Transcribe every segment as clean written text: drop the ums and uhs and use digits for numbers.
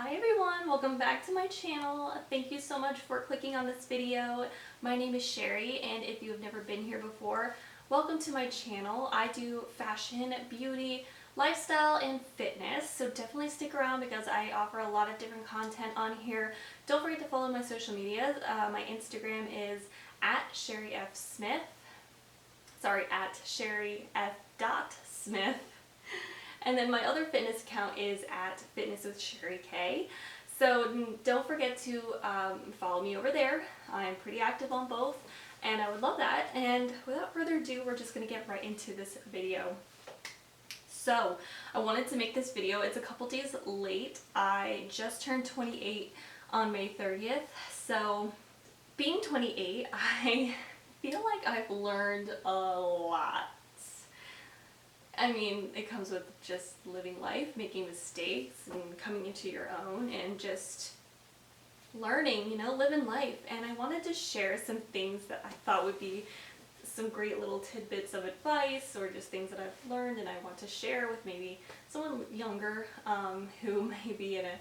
Hi everyone, welcome back to my channel. Thank you so much for clicking on this video. My name is Sherry, and if you have never been here before, welcome to my channel. I do fashion, beauty, lifestyle, and fitness, so definitely stick around because I offer a lot of different content on here. Don't forget to follow my social media. My Instagram is at Sherry F. Smith. Sorry, at Sherry F. Smith. And then my other fitness account is at Fitness with Sherry K. So don't forget to follow me over there. I'm pretty active on both, and I would love that. And without further ado, we're just going to get right into this video. So I wanted to make this video. It's a couple days late. I just turned 28 on May 30th. So being 28, I feel like I've learned a lot. I mean, it comes with just living life, making mistakes, and coming into your own, and just learning, living life. And I wanted to share some things that I thought would be some great little tidbits of advice, or just things that I've learned and I want to share with maybe someone younger who may be in a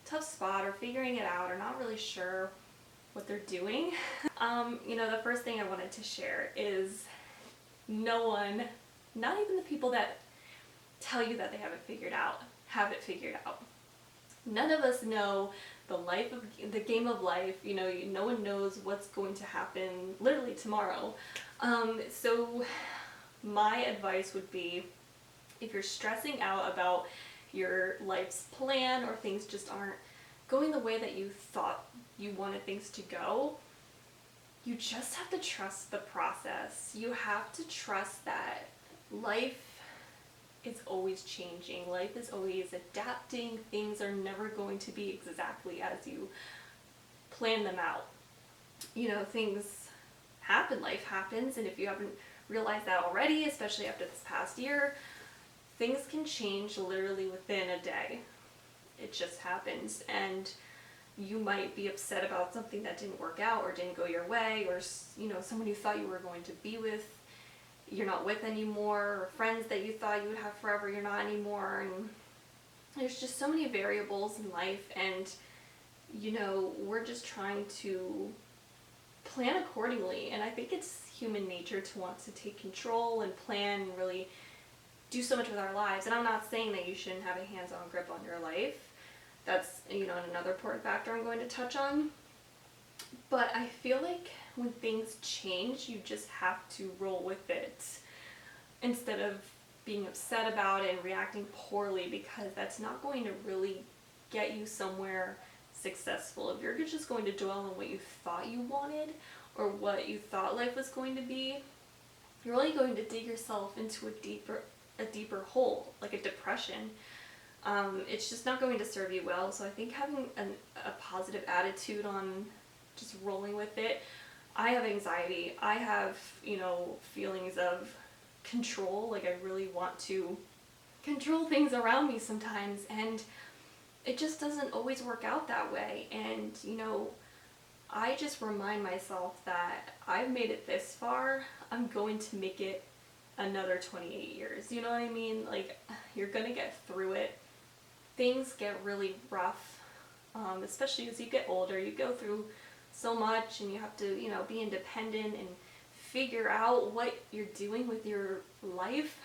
tough spot or figuring it out or not really sure what they're doing. The first thing I wanted to share is no one, not even the people that tell you that they have it figured out, have it figured out. None of us know the game of life. No one knows what's going to happen literally tomorrow. So my advice would be, if you're stressing out about your life's plan or things just aren't going the way that you thought you wanted things to go, you just have to trust the process. You have to trust that life is always changing. Life is always adapting. Things are never going to be exactly as you plan them out. Things happen, life happens, and if you haven't realized that already, especially after this past year, things can change literally within a day. It just happens, and you might be upset about something that didn't work out or didn't go your way, or someone you thought you were going to be with you're not with anymore, or friends that you thought you would have forever you're not anymore. And there's just so many variables in life, and we're just trying to plan accordingly. And I think it's human nature to want to take control and plan and really do so much with our lives. And I'm not saying that you shouldn't have a hands-on grip on your life. That's another important factor I'm going to touch on. But I feel like when things change, you just have to roll with it instead of being upset about it and reacting poorly, because that's not going to really get you somewhere successful. If you're just going to dwell on what you thought you wanted or what you thought life was going to be, you're only going to dig yourself into a deeper hole, like a depression. It's just not going to serve you well. So I think having a positive attitude on just rolling with it. I have anxiety. I have, feelings of control. Like, I really want to control things around me sometimes, and it just doesn't always work out that way. And, I just remind myself that I've made it this far. I'm going to make it another 28 years. You know what I mean? Like, you're going to get through it. Things get really rough, especially as you get older. You go through so much, and you have to, be independent and figure out what you're doing with your life.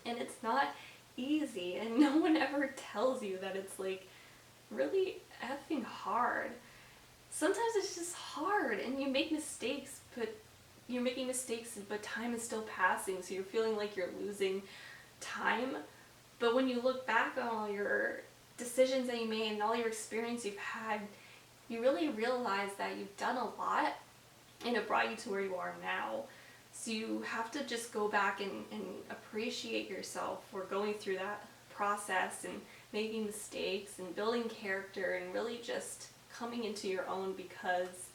And it's not easy, and no one ever tells you that it's like really effing hard. Sometimes it's just hard, and you make mistakes, but you're making mistakes, but time is still passing, so you're feeling like you're losing time. But when you look back on all your decisions that you made and all your experience you've had, you really realize that you've done a lot, and it brought you to where you are now. So you have to just go back and appreciate yourself for going through that process and making mistakes and building character and really just coming into your own, because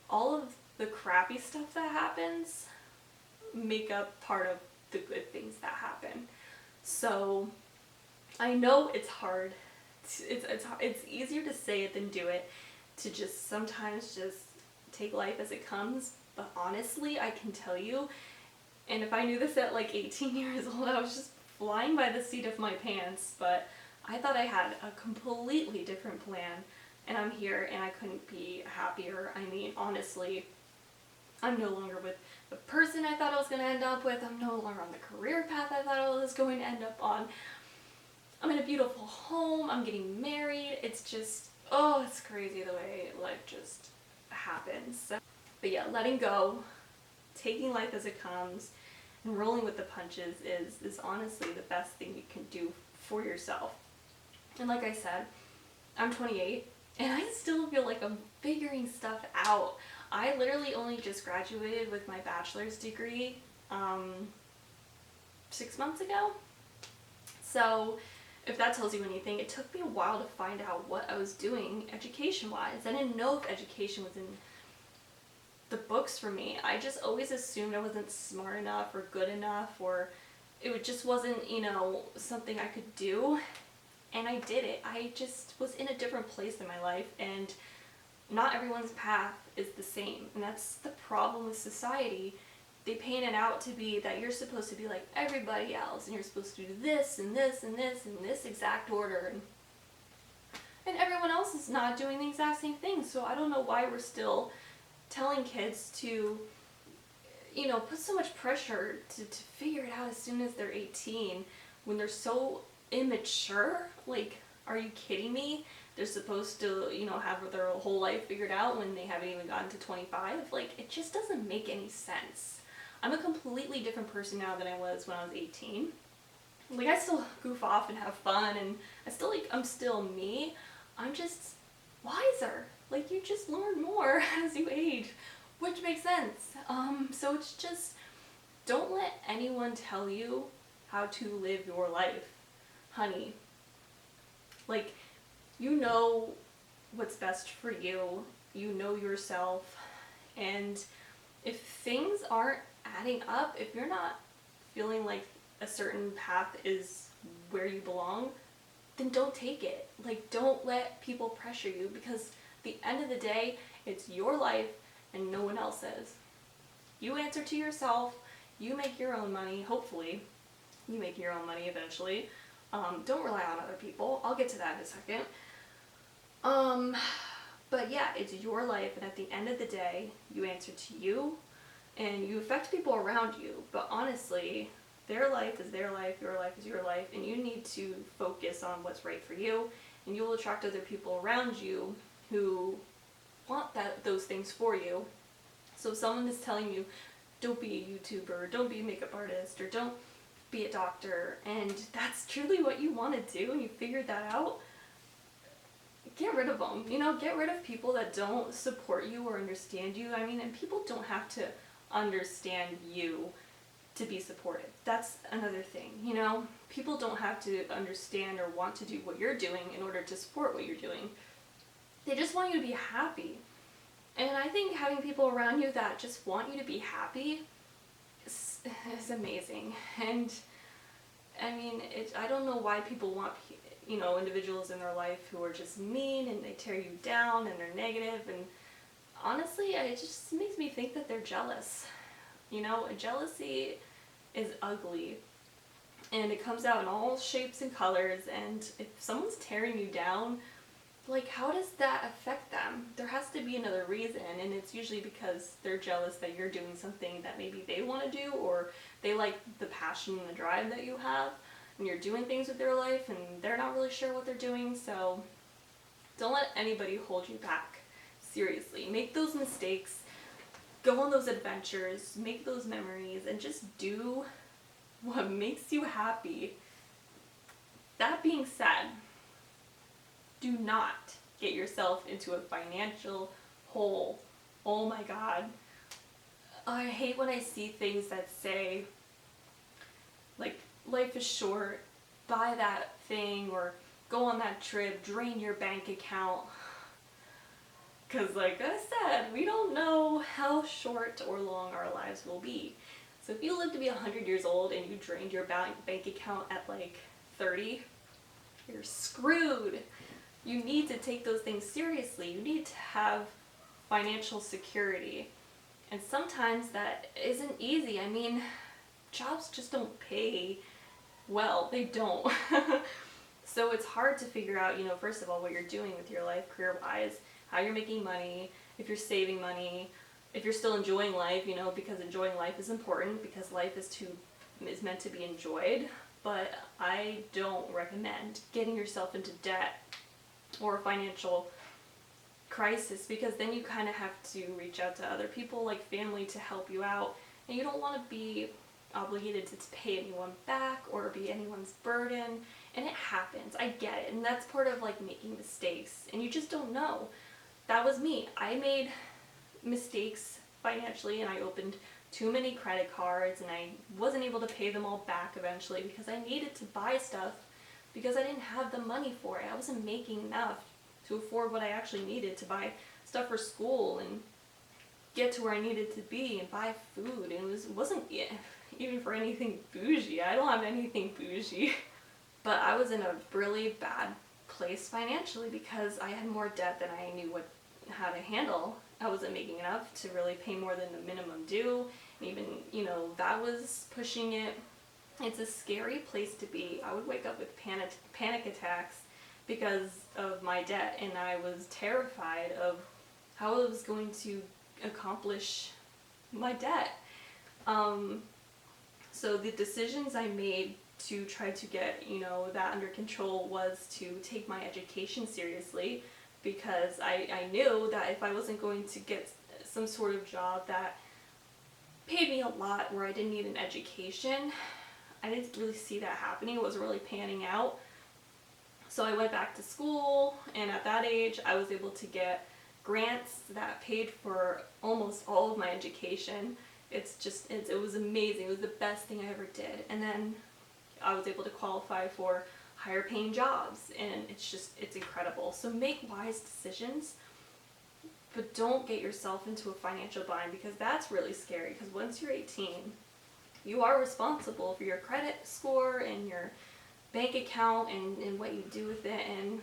all of the crappy stuff that happens make up part of the good things that happen. So I know it's hard. It's easier to say it than do it, to just sometimes just take life as it comes. But honestly, I can tell you, and if I knew this at like 18 years old, I was just flying by the seat of my pants. But I thought I had a completely different plan, and I'm here and I couldn't be happier. I mean, honestly, I'm no longer with the person I thought I was going to end up with. I'm no longer on the career path I thought I was going to end up on. I'm in a beautiful home. I'm getting married. It's just, oh, it's crazy the way life just happens. So, but yeah, letting go, taking life as it comes, and rolling with the punches is honestly the best thing you can do for yourself. And like I said, I'm 28 and I still feel like I'm figuring stuff out. I literally only just graduated with my bachelor's degree 6 months ago. So if that tells you anything, it took me a while to find out what I was doing education-wise. I didn't know if education was in the books for me. I just always assumed I wasn't smart enough or good enough, or it just wasn't, you know, something I could do. And I did it. I just was in a different place in my life, and not everyone's path is the same. And that's the problem with society. They paint it out to be that you're supposed to be like everybody else, and you're supposed to do this and this and this in this exact order. And everyone else is not doing the exact same thing. So I don't know why we're still telling kids to, you know, put so much pressure to figure it out as soon as they're 18 when they're so immature. Like, are you kidding me? They're supposed to, you know, have their whole life figured out when they haven't even gotten to 25. Like, it just doesn't make any sense. I'm a completely different person now than I was when I was 18. Like, I still goof off and have fun, and I'm still me. I'm just wiser. Like, you just learn more as you age, which makes sense. So it's just, don't let anyone tell you how to live your life, honey. Like, you know what's best for you. You know yourself. And if things aren't adding up, if you're not feeling like a certain path is where you belong, then don't take it. Like, don't let people pressure you, because at the end of the day, it's your life and no one else's. You answer to yourself. You make your own money. Hopefully, you make your own money eventually. Don't rely on other people. I'll get to that in a second. But yeah, it's your life, and at the end of the day, you answer to you, and you affect people around you. But honestly, their life is their life, your life is your life, and you need to focus on what's right for you, and you will attract other people around you who want those things for you. So if someone is telling you, don't be a YouTuber, don't be a makeup artist, or don't be a doctor, and that's truly what you want to do, and you figured that out, get rid of them. You know, get rid of people that don't support you or understand you. I mean, and people don't have to understand you to be supported. That's another thing, you know? People don't have to understand or want to do what you're doing in order to support what you're doing. They just want you to be happy. And I think having people around you that just want you to be happy is amazing. And I mean, I don't know why people want, you know, individuals in their life who are just mean and they tear you down and they're negative. And honestly, it just makes me think that they're jealous. You know, jealousy is ugly, and it comes out in all shapes and colors. And if someone's tearing you down, like, how does that affect them? There has to be another reason, and it's usually because they're jealous that you're doing something that maybe they want to do, or they like the passion and the drive that you have, and you're doing things with their life, and they're not really sure what they're doing. So don't let anybody hold you back. Seriously, make those mistakes, go on those adventures, make those memories, and just do what makes you happy. That being said, do not get yourself into a financial hole. Oh my God. I hate when I see things that say, like, life is short, buy that thing, or go on that trip, drain your bank account. Because like I said, we don't know how short or long our lives will be. So if you live to be 100 years old and you drained your bank account at like 30, you're screwed. You need to take those things seriously. You need to have financial security. And sometimes that isn't easy. I mean, jobs just don't pay well. They don't. So it's hard to figure out, first of all, what you're doing with your life career-wise, how you're making money, if you're saving money, if you're still enjoying life, because enjoying life is important, because life is meant to be enjoyed. But I don't recommend getting yourself into debt or financial crisis, because then you kind of have to reach out to other people like family to help you out, and you don't want to be obligated to pay anyone back or be anyone's burden. And it happens, I get it, and that's part of like making mistakes, and you just don't know. That was me. I made mistakes financially, and I opened too many credit cards, and I wasn't able to pay them all back eventually because I needed to buy stuff because I didn't have the money for it. I wasn't making enough to afford what I actually needed to buy stuff for school and get to where I needed to be and buy food. And it wasn't even for anything bougie. I don't have anything bougie. But I was in a really bad place financially because I had more debt than I knew how to handle. I wasn't making enough to really pay more than the minimum due. And even, that was pushing it. It's a scary place to be. I would wake up with panic attacks because of my debt, and I was terrified of how I was going to accomplish my debt. So the decisions I made to try to get, that under control was to take my education seriously, because I knew that if I wasn't going to get some sort of job that paid me a lot where I didn't need an education, I didn't really see that happening. It wasn't really panning out. So I went back to school, and at that age I was able to get grants that paid for almost all of my education. It was amazing. It was the best thing I ever did. And then I was able to qualify for higher paying jobs, and it's incredible. So make wise decisions, but don't get yourself into a financial bind, because that's really scary. Because once you're 18, you are responsible for your credit score and your bank account and what you do with it, and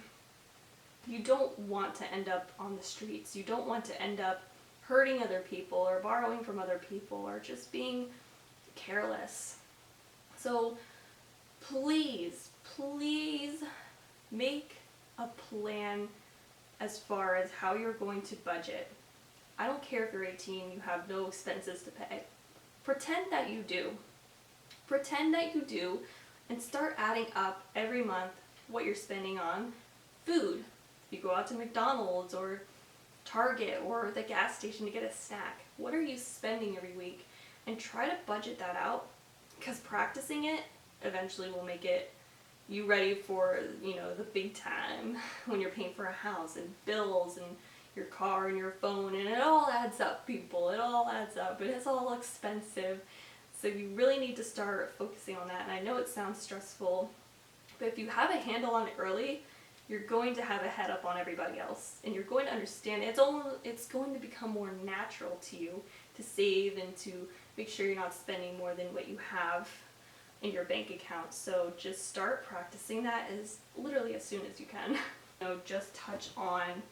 you don't want to end up on the streets. You don't want to end up hurting other people or borrowing from other people or just being careless. So please make a plan as far as how you're going to budget. I don't care if you're 18, you have no expenses to pay. Pretend that you do. Pretend that you do, and start adding up every month what you're spending on food. You go out to McDonald's or Target or the gas station to get a snack. What are you spending every week? And try to budget that out, because practicing it eventually will make you ready for, the big time when you're paying for a house and bills and your car and your phone, and it all adds up, people. It all adds up, and it's all expensive. So you really need to start focusing on that. And I know it sounds stressful, but if you have a handle on it early, you're going to have a head up on everybody else, and you're going to understand it. It's going to become more natural to you to save and to make sure you're not spending more than what you have in your bank account. So just start practicing that literally as soon as you can. Just touch on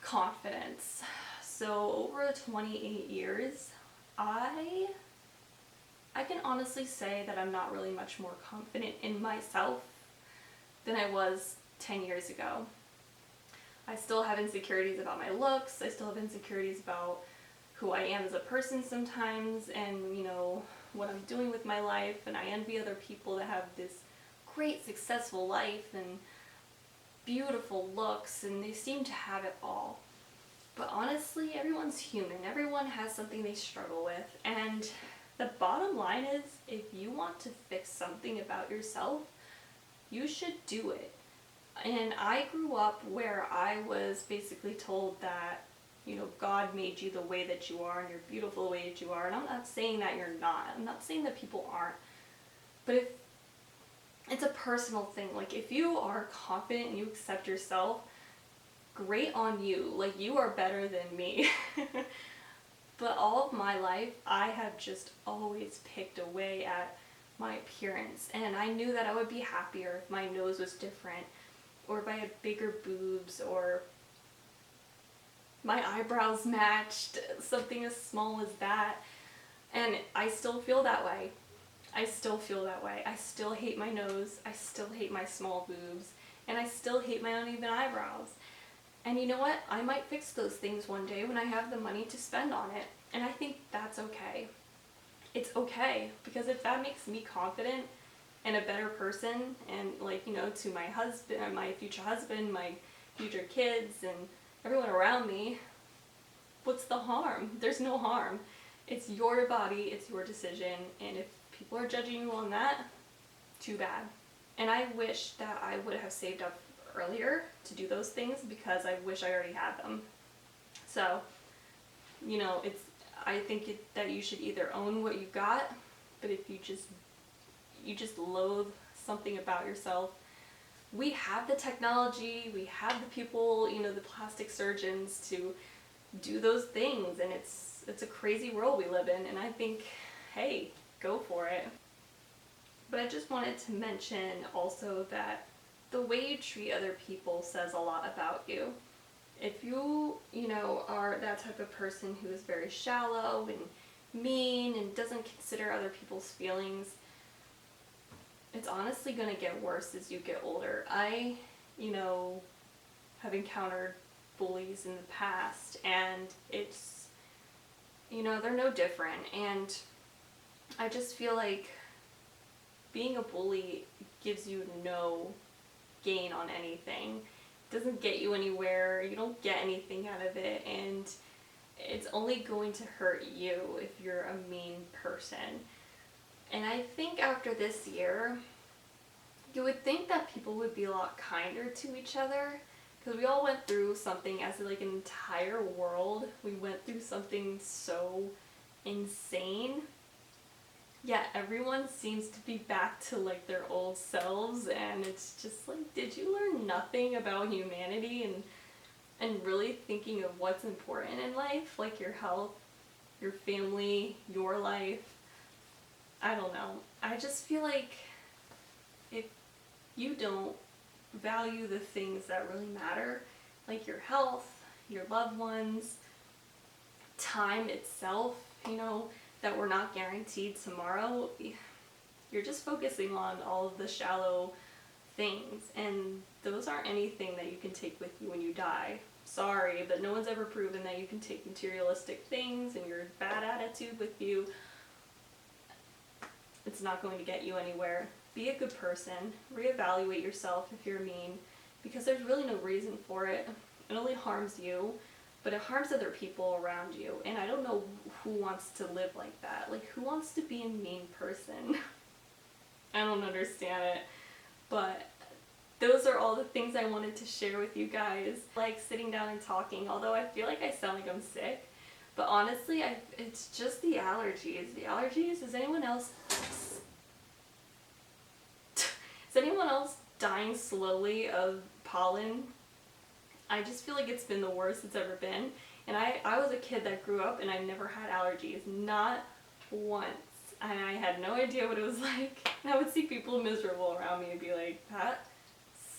confidence. So over the 28 years, I can honestly say that I'm not really much more confident in myself than I was 10 years ago. I still have insecurities about my looks. I still have insecurities about who I am as a person sometimes, and what I'm doing with my life. And I envy other people that have this great successful life and beautiful looks, and they seem to have it all. But honestly, everyone's human. Everyone has something they struggle with. And the bottom line is, if you want to fix something about yourself, you should do it. And I grew up where I was basically told that, God made you the way that you are, and you're beautiful the way that you are. And I'm not saying that you're not. I'm not saying that people aren't. But if it's a personal thing. Like, if you are confident and you accept yourself, great on you. Like, you are better than me. But all of my life, I have just always picked away at my appearance. And I knew that I would be happier if my nose was different, or if I had bigger boobs, or my eyebrows matched, something as small as that. And I still feel that way. I still feel that way. I still hate my nose. I still hate my small boobs. And I still hate my uneven eyebrows. And you know what? I might fix those things one day when I have the money to spend on it. And I think that's okay. It's okay, because if that makes me confident and a better person, and like, you know, to my husband, my future husband, my future kids, and everyone around me, what's the harm? There's no harm. It's your body, it's your decision, and if people are judging you on that, too bad. And I wish that I would have saved up earlier to do those things, because I wish I already had them. So, you know, I think that you should either own what you got, but if you just loathe something about yourself, we have the technology, we have the people, you know, the plastic surgeons to do those things, and it's a crazy world we live in, and I think, hey, go for it. But I just wanted to mention also that the way you treat other people says a lot about you. If you know, are that type of person who is very shallow and mean and doesn't consider other people's feelings, it's honestly going to get worse as you get older. I, you know, have encountered bullies in the past, and it's, you know, they're no different. And I just feel like being a bully gives you no gain on anything. It doesn't get you anywhere. You don't get anything out of it, and it's only going to hurt you if you're a mean person. And I think after this year, you would think that people would be a lot kinder to each other, because we all went through something as like an entire world. We went through something so insane. Yet everyone seems to be back to like their old selves, and it's just like, did you learn nothing about humanity and really thinking of what's important in life, like your health, your family, your life? I don't know. I just feel like if you don't value the things that really matter, like your health, your loved ones, time itself, you know, that we're not guaranteed tomorrow, you're just focusing on all of the shallow things, and those aren't anything that you can take with you when you die. Sorry, but no one's ever proven that you can take materialistic things and your bad attitude with you. It's not going to get you anywhere. Be a good person. Reevaluate yourself if you're mean, because there's really no reason for it. It only harms you, but it harms other people around you. And I don't know who wants to live like that. Like, who wants to be a mean person? I don't understand it. But those are all the things I wanted to share with you guys. Like sitting down and talking, although I feel like I sound like I'm sick. But honestly, it's just the allergies. The allergies, is anyone else dying slowly of pollen? I just feel like it's been the worst it's ever been. And I was a kid that grew up and I never had allergies, not once. And I had no idea what it was like. And I would see people miserable around me and be like, that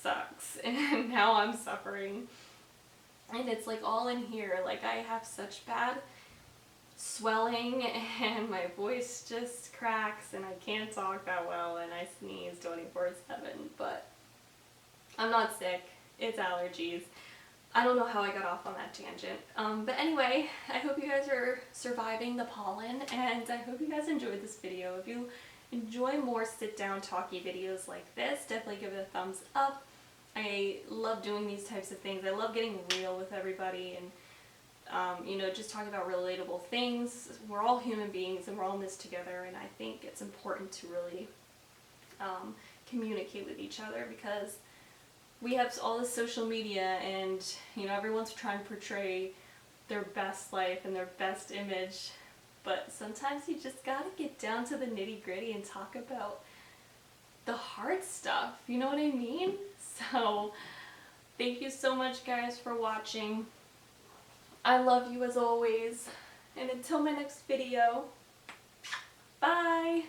sucks. And now I'm suffering. And it's like all in here. Like, I have such bad swelling and my voice just cracks and I can't talk that well and I sneeze 24/7. But I'm not sick. It's allergies. I don't know how I got off on that tangent. But anyway, I hope you guys are surviving the pollen, and I hope you guys enjoyed this video. If you enjoy more sit-down talky videos like this, definitely give it a thumbs up. I love doing these types of things. I love getting real with everybody and, you know, just talking about relatable things. We're all human beings and we're all in this together, and I think it's important to really communicate with each other, because we have all this social media and, you know, everyone's trying to portray their best life and their best image, but sometimes you just gotta get down to the nitty-gritty and talk about the hard stuff, you know what I mean? So, thank you so much, guys, for watching. I love you as always, and until my next video, bye!